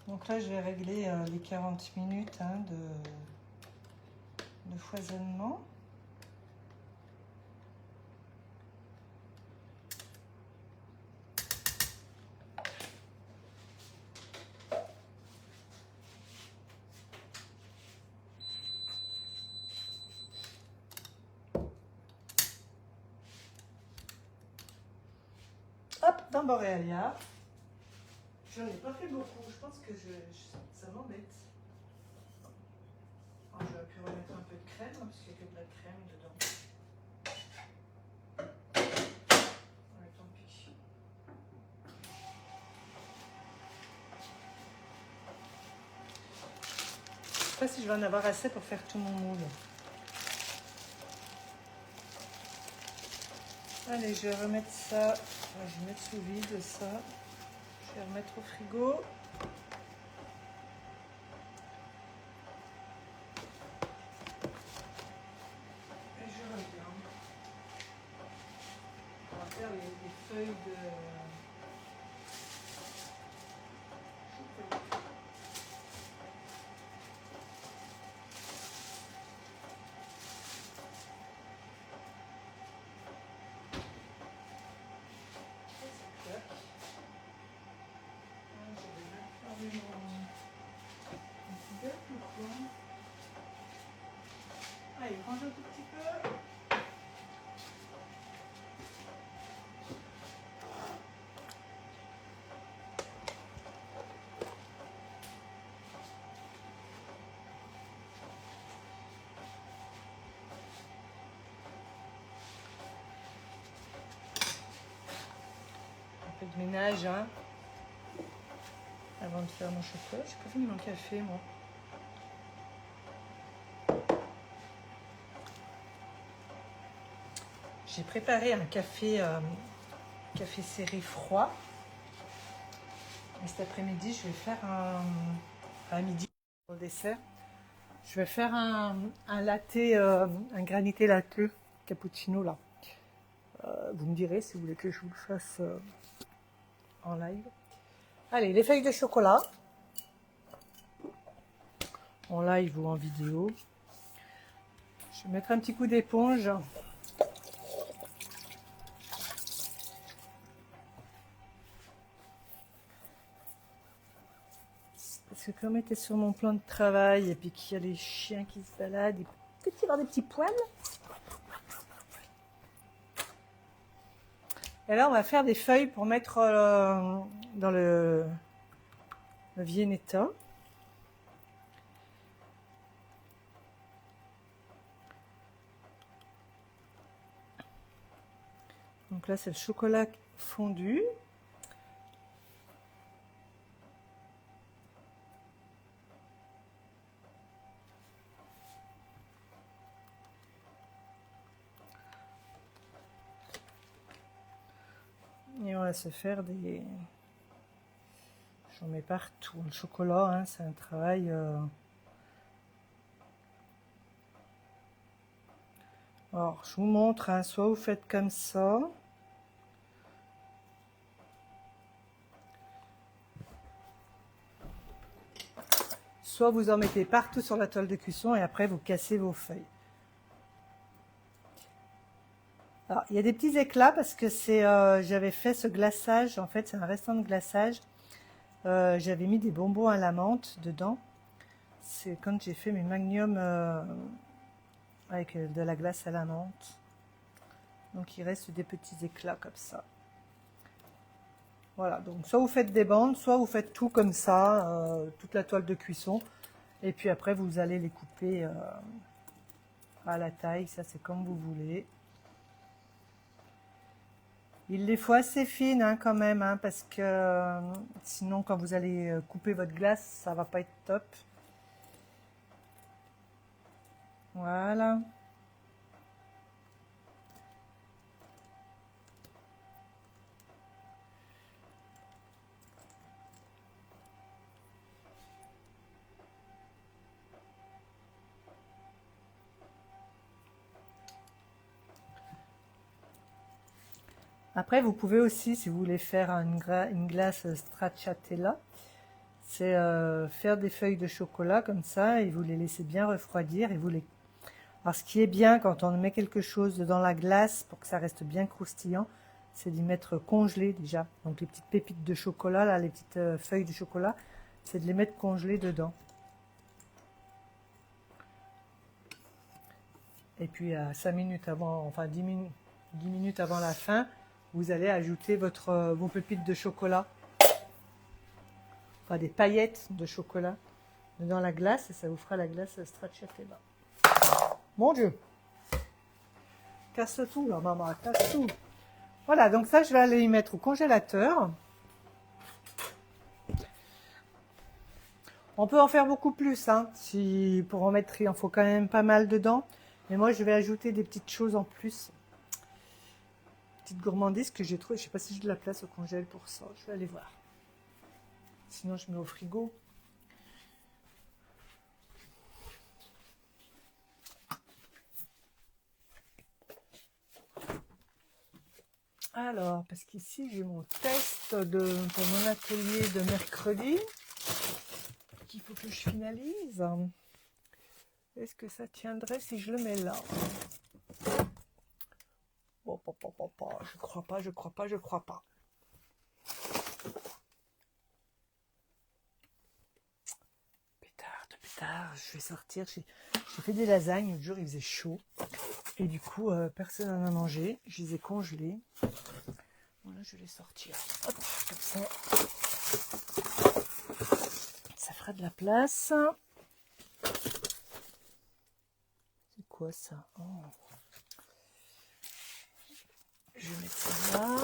Donc là, je vais régler les 40 minutes hein, de foisonnement. Hop, dans Borealia. J'en ai pas fait beaucoup, je pense que ça m'embête. Oh, j'aurais pu remettre un peu de crème, parce qu'il n'y a que de la crème dedans. Ouais, tant pis. Je sais pas si je vais en avoir assez pour faire tout mon moule. Allez, je vais remettre ça. Je vais mettre sous vide ça. Je vais remettre au frigo. Et je reviens. On va faire les feuilles de chocolat. Allez, range un tout petit peu. Un peu de ménage, hein, avant de faire mon chocolat. J'ai pas fini mon café, moi. J'ai préparé un café serré froid. Et cet après-midi, je vais faire à midi pour le dessert. Je vais faire un latte, un granité latte cappuccino là. Vous me direz si vous voulez que je vous le fasse en live. Allez, les feuilles de chocolat. En live ou en vidéo. Je vais mettre un petit coup d'éponge. Parce que comme était sur mon plan de travail et puis qu'il y a les chiens qui se baladent, il peut y avoir des petits poils. Et là, on va faire des feuilles pour mettre dans le Viennetta. Donc là, c'est le chocolat fondu. Et on va se faire des... J'en mets partout. Le chocolat, hein, c'est un travail... Alors, je vous montre, hein, soit vous faites comme ça. Soit vous en mettez partout sur la toile de cuisson et après vous cassez vos feuilles. Alors, il y a des petits éclats parce que c'est, j'avais fait ce glaçage, en fait c'est un restant de glaçage. J'avais mis des bonbons à la menthe dedans. C'est quand j'ai fait mes magnums avec de la glace à la menthe. Donc il reste des petits éclats comme ça. Voilà, donc soit vous faites des bandes, soit vous faites tout comme ça, toute la toile de cuisson. Et puis après, vous allez les couper à la taille, ça c'est comme vous voulez. Il les faut assez fines hein, quand même, hein, parce que sinon quand vous allez couper votre glace, ça va pas être top. Voilà. Après, vous pouvez aussi, si vous voulez faire une glace stracciatella, c'est faire des feuilles de chocolat comme ça et vous les laissez bien refroidir. Alors, ce qui est bien quand on met quelque chose dans la glace pour que ça reste bien croustillant, c'est d'y mettre congelé déjà. Donc, les petites pépites de chocolat, là, les petites feuilles de chocolat, c'est de les mettre congelées dedans. Et puis, à 5 minutes avant, enfin 10 minutes avant la fin, vous allez ajouter vos pépites de chocolat, enfin des paillettes de chocolat dans la glace et ça vous fera la glace stracciatella. Mon Dieu! Casse tout là, maman, casse tout! Voilà, donc ça, je vais aller y mettre au congélateur. On peut en faire beaucoup plus, hein. Pour en mettre, il en faut quand même pas mal dedans. Mais moi, je vais ajouter des petites choses en plus. Petite gourmandise que j'ai trouvée. Je sais pas si j'ai de la place au congèle pour ça. Je vais aller voir. Sinon, je mets au frigo. Alors, parce qu'ici, j'ai mon test pour mon atelier de mercredi qu'il faut que je finalise. Est-ce que ça tiendrait si je le mets là? Oh, je crois pas, je crois pas, je crois pas. Pétard, je vais sortir. J'ai fait des lasagnes, le jour il faisait chaud. Et du coup, personne n'en a mangé. Je les ai congelées. Voilà, je vais les sortir. Hop, comme ça. Ça fera de la place. C'est quoi ça? Oh. Je vais mettre ça là.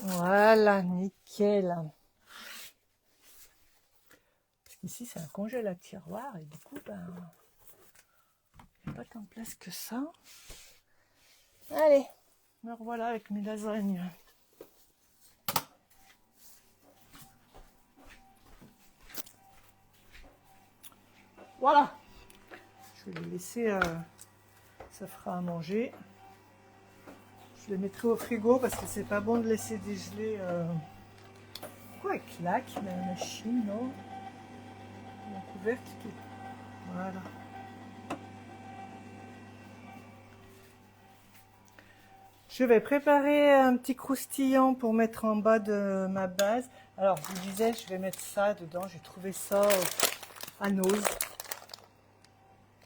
Voilà, nickel. Parce qu'ici, c'est un congèle à tiroir. Et du coup, ben, il n'y a pas tant de place que ça. Allez, me revoilà avec mes lasagnes. Voilà. Je vais les laisser, ça fera à manger. Je les mettrai au frigo parce que c'est pas bon de laisser dégeler. Pourquoi elle claque la machine, non? La couvercle tout. Voilà. Je vais préparer un petit croustillant pour mettre en bas de ma base. Alors, je vous disais, je vais mettre ça dedans. J'ai trouvé ça à Nose.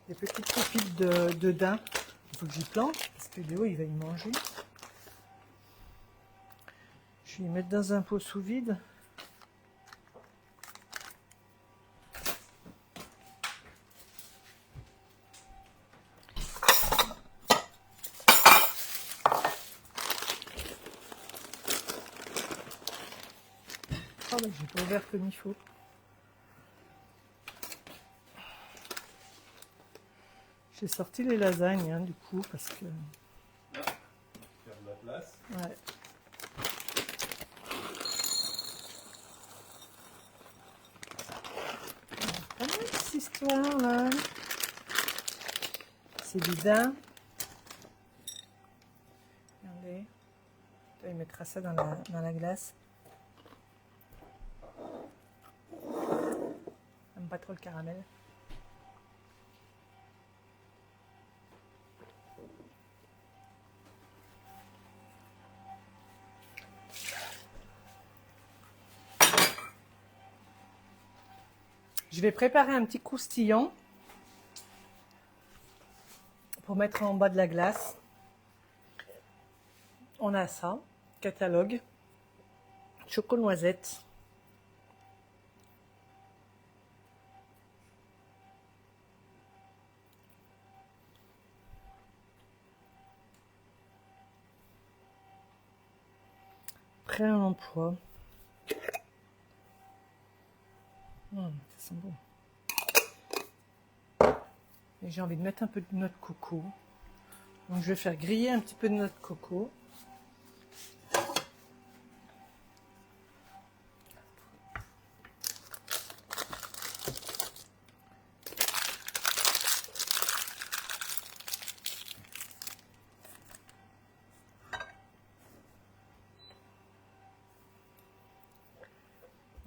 Des petites pépites de daim. Il faut que j'y plante parce que Léo, il va y manger. Je vais y mettre dans un pot sous vide. Oh, mais j'ai pas ouvert comme il faut. J'ai sorti les lasagnes, hein, du coup, parce que... Faire de la place. Ouais. Pas mal cette histoire, là. C'est du daim. Regardez. Il mettra ça dans la glace. J'aime pas trop le caramel. Je vais préparer un petit croustillant pour mettre en bas de la glace. On a ça, catalogue, choco noisette. Prêt à l'emploi. Ça sent bon. Et j'ai envie de mettre un peu de noix de coco. Donc je vais faire griller un petit peu de noix de coco.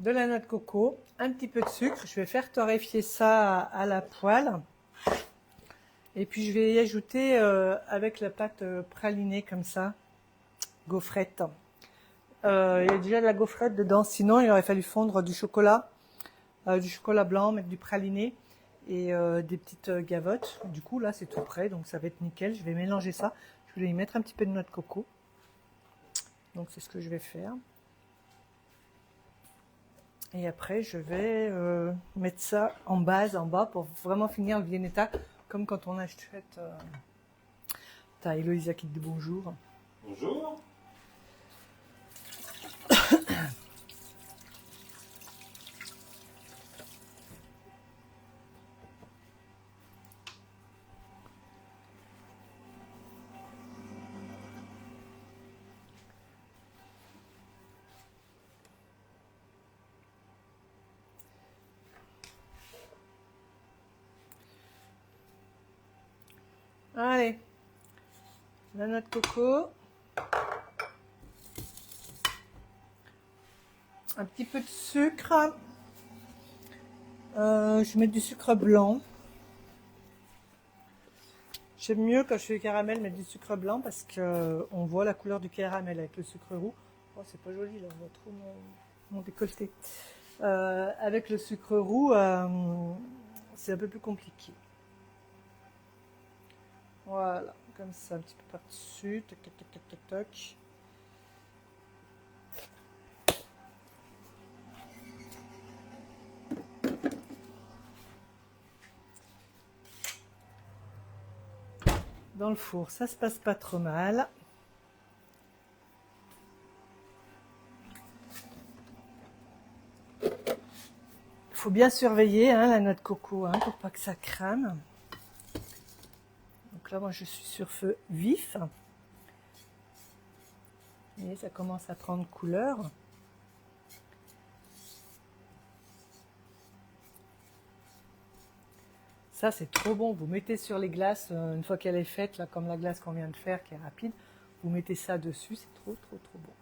De la noix de coco, un petit peu de sucre. Je vais faire torréfier ça à la poêle. Et puis je vais y ajouter avec la pâte pralinée comme ça, gaufrette. Il y a déjà de la gaufrette dedans, sinon il aurait fallu fondre du chocolat blanc, mettre du praliné et des petites gavottes. Du coup là c'est tout prêt, donc ça va être nickel. Je vais mélanger ça. Je vais y mettre un petit peu de noix de coco. Donc c'est ce que je vais faire. Et après, je vais mettre ça en base, en bas, pour vraiment finir le Viennetta, comme quand on achète... T'as Héloïsa qui te dit bonjour. Bonjour. Allez, la noix de coco. Un petit peu de sucre. Je vais mettre du sucre blanc. J'aime mieux quand je fais du caramel mettre du sucre blanc parce que on voit la couleur du caramel avec le sucre roux. Oh, c'est pas joli là, on voit trop mon décolleté. Avec le sucre roux, c'est un peu plus compliqué. Voilà, comme ça, un petit peu par-dessus. Tac, tac, tac, tac, tac, tac. Dans le four, ça se passe pas trop mal. Il faut bien surveiller la noix de coco pour pas que ça crame. Donc là, moi, je suis sur feu vif. Et ça commence à prendre couleur. Ça, c'est trop bon. Vous mettez sur les glaces, une fois qu'elle est faite, là, comme la glace qu'on vient de faire, qui est rapide, vous mettez ça dessus. C'est trop, trop, trop bon.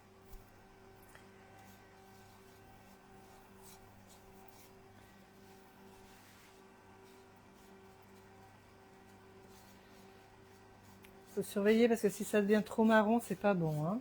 Il faut surveiller parce que si ça devient trop marron, c'est pas bon. Hein.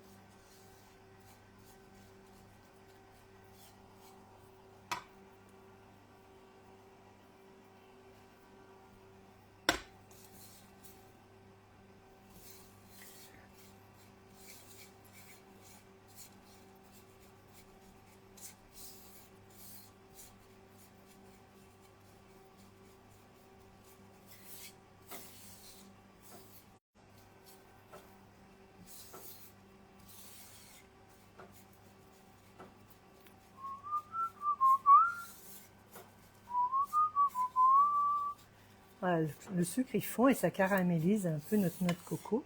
Voilà, le sucre il fond et ça caramélise un peu notre noix de coco.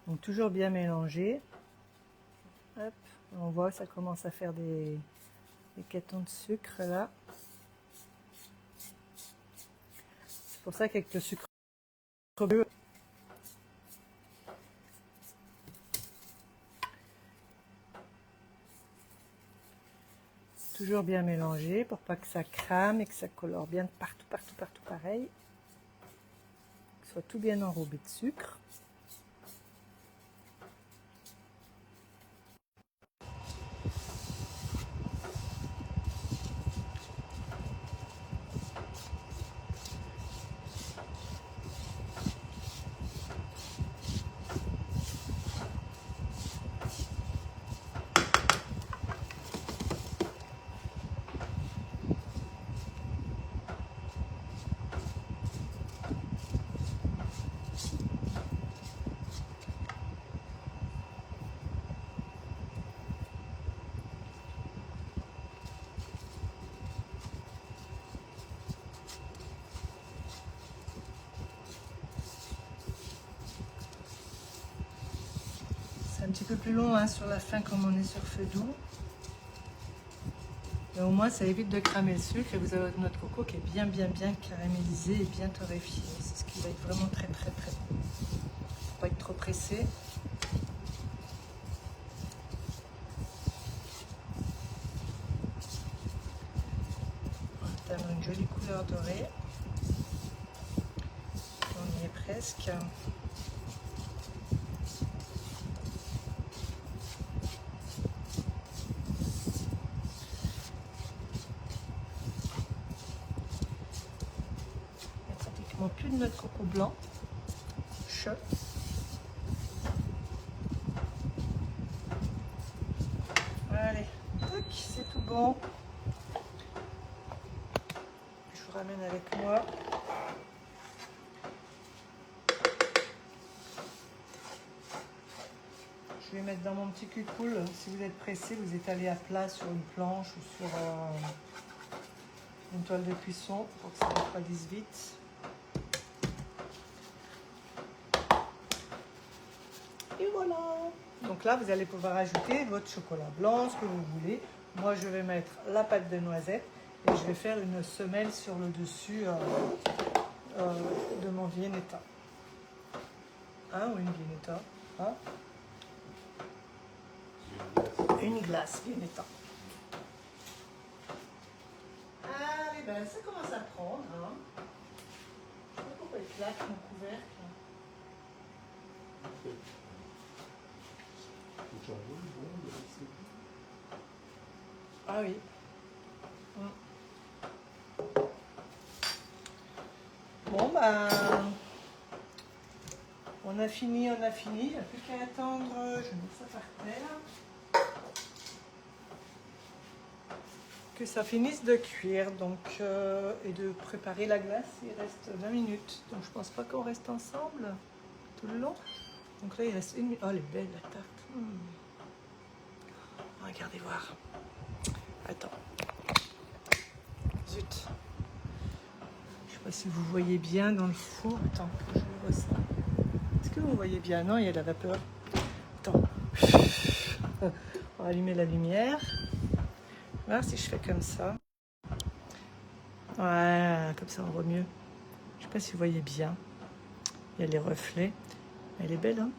Donc toujours bien mélanger. Hop, on voit que ça commence à faire des catons de sucre là. C'est pour ça qu'avec le sucre bleu, toujours bien mélanger pour pas que ça crame et que ça colore bien partout, partout, partout pareil. Que ce soit tout bien enrobé de sucre. un petit peu plus long hein, sur la fin comme on est sur feu doux. Et au moins ça évite de cramer le sucre et vous avez votre noix de coco qui est bien caramélisée et bien torréfiée. C'est ce qui va être vraiment très bon. Faut pas être trop pressé. On va atteindre une jolie couleur dorée. On y est presque. Plus de noix de coco blanc. Allez, tac, c'est tout bon. Je vous ramène avec moi. Je vais mettre dans mon petit cul-coule. Si vous êtes pressé, vous étalez à plat sur une planche ou sur une toile de cuisson pour que ça refroidisse vite. Et voilà. Donc là, vous allez pouvoir ajouter votre chocolat blanc, ce que vous voulez. Moi, je vais mettre la pâte de noisette et je vais faire une semelle sur le dessus de mon Viennetta. Hein, ou une Viennetta. Hein? Une glace Viennetta. Allez, ben ça commence à prendre. Hein. Je sais pas pourquoi il claque mon couvercle. Ah oui. Bon, ben, on a fini. Il n'y a plus qu'à attendre. Je mets ça par terre. Que ça finisse de cuire donc, et de préparer la glace. Il reste 20 minutes. Donc, je pense pas qu'on reste ensemble tout le long. Donc là, il reste une minute. Oh, elle est belle la tarte. Regardez voir. Attends. Zut. Je sais pas si vous voyez bien dans le four. Attends, je vois ça. Est-ce que vous voyez bien? Non, il y a de la vapeur. Attends. On va allumer la lumière. On va voir si je fais comme ça. Voilà, comme ça on voit mieux. Je sais pas si vous voyez bien. Il y a les reflets. Elle est belle, hein?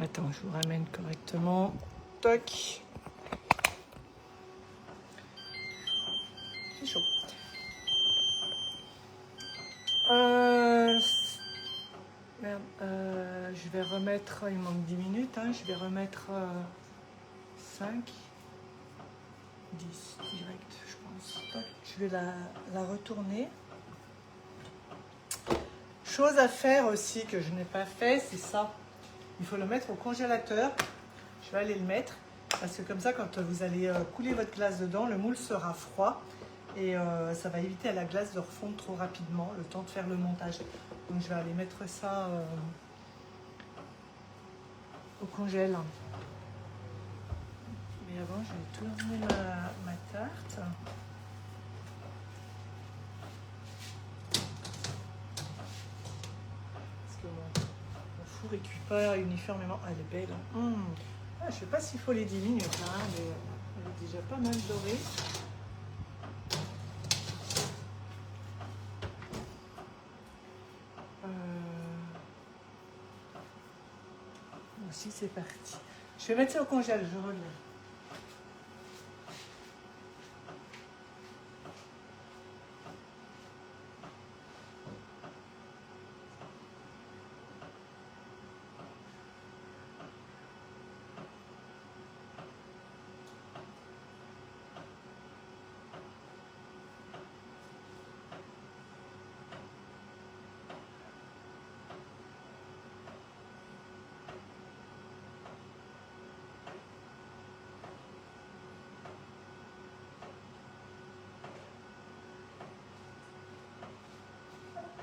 Attends, je vous ramène correctement. Toc. C'est chaud. Merde, je vais remettre, il manque 10 minutes, hein, je vais remettre 5, 10 direct, je pense. Toc. Je vais la retourner. Chose à faire aussi que je n'ai pas fait, c'est ça. Il faut le mettre au congélateur. Je vais aller le mettre parce que comme ça, quand vous allez couler votre glace dedans, le moule sera froid et ça va éviter à la glace de refondre trop rapidement, le temps de faire le montage. Donc je vais aller mettre ça au congèle. Mais avant, je vais tourner ma tarte. Parce que mon four ne cuit pas uniformément. Ah, elle est belle. Hein. Ah, je ne sais pas s'il faut les 10 minutes. Hein, mais elle est déjà pas mal dorée. Aussi, c'est parti. Je vais mettre ça au congèle, je reviens.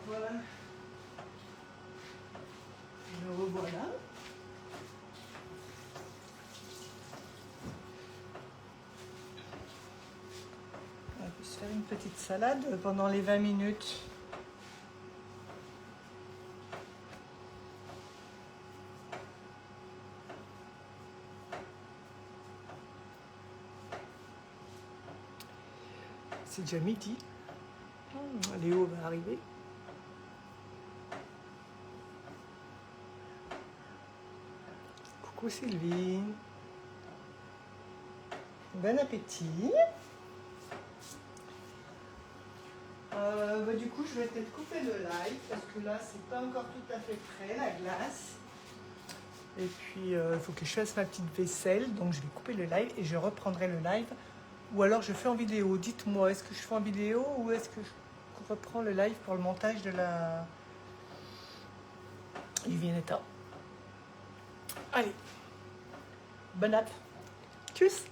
Voilà. Me revoilà. On va se faire une petite salade pendant les 20 minutes. c'est déjà midi. Léo va arriver. Coucou Sylvie. Bon appétit. Du coup, je vais peut-être couper le live parce que là, c'est pas encore tout à fait prêt, la glace. Et puis, il faut que je fasse ma petite vaisselle. Donc, je vais couper le live et je reprendrai le live. Ou alors, je fais en vidéo. Dites-moi, est-ce que je fais en vidéo ou est-ce que je reprends le live pour le montage de du Viennetta. Allez, bon app. Tchuss.